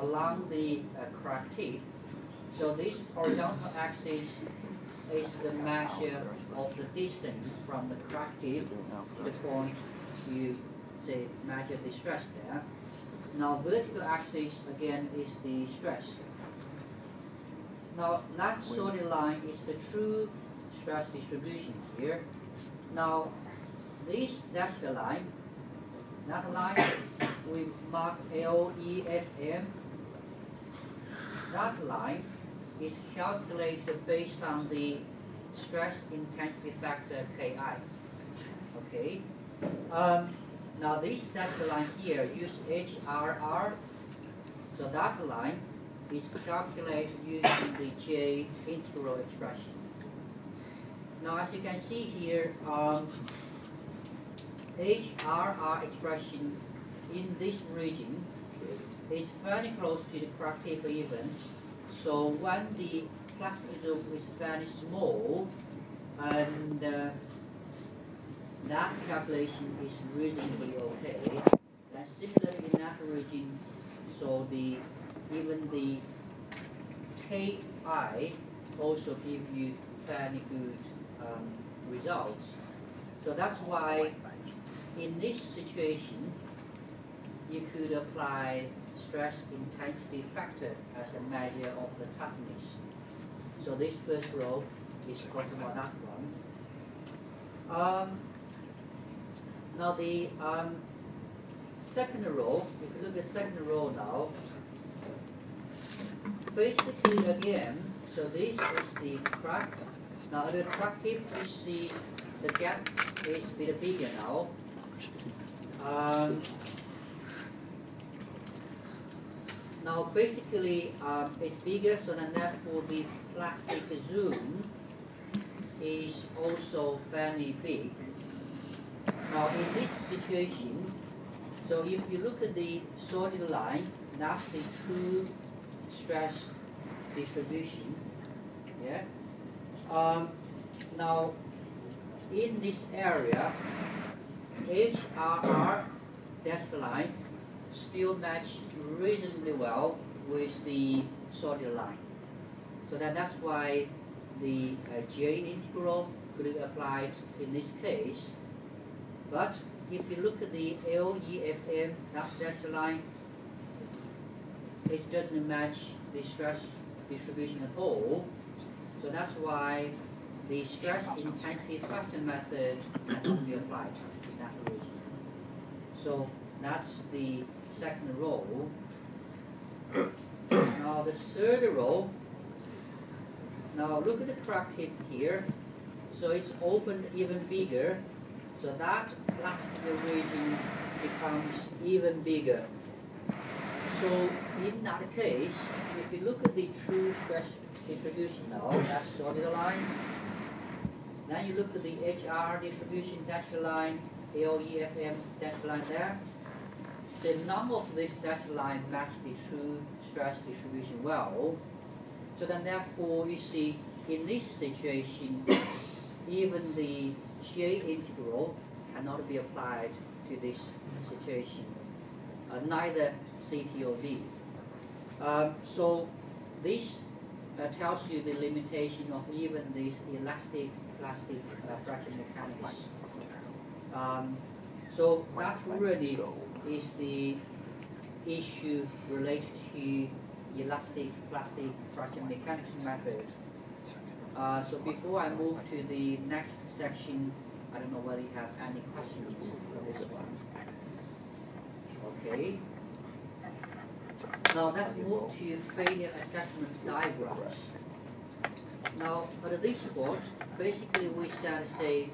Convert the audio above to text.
along the crack tip. So this horizontal axis is the measure of the distance from the crack tip to the point you say measure the stress there. Now vertical axis again is the stress. Now that solid line is the true stress distribution here. Now this dashed line, that line we mark LEFM. That line is calculated based on the stress intensity factor Ki. Okay. Now this dashed line here use HRR. So that line is calculated using the J integral expression. Now as you can see here, HRR expression in this region is fairly close to the crack tip even. So when the plastic loop is fairly small, and that calculation is reasonably okay. And similarly in that region, so even the Ki also give you fairly good results. So that's why in this situation you could apply stress intensity factor as a measure of the toughness. So this first row is talking about that one. Now the second row, if you look at the second row now, basically again, so this is the crack. Now at the crack tip you see the gap is a bit bigger now. Now basically it's bigger, so then therefore the plastic zoom is also fairly big. Now in this situation, so if you look at the solid line, that's the true stress distribution. Yeah. Now in this area, HRR dashed line still matches reasonably well with the solid line. So that's why the J integral could be applied in this case. But if you look at the LEFM dashed line, it doesn't match the stress distribution at all. So that's why the stress intensity factor method can be applied in that region. So that's the second row. Now the third row, now look at the crack tip here. So it's opened even bigger. So that plastic region becomes even bigger. So in that case, if you look at the true stress distribution now, that's solid line. Then you look at the HR distribution dashed line, LEFM dashed line there. So none of this dashed line match the true stress distribution well. So then therefore you see in this situation, even the J integral cannot be applied to this situation, neither CT or D. So this tells you the limitation of even this elastic plastic fracture mechanics. So that really is the issue related to elastic plastic fracture mechanics method. So before I move to the next section, I don't know whether you have any questions for this one. Okay. Now let's move to failure assessment diagrams. Now for this board, basically we shall say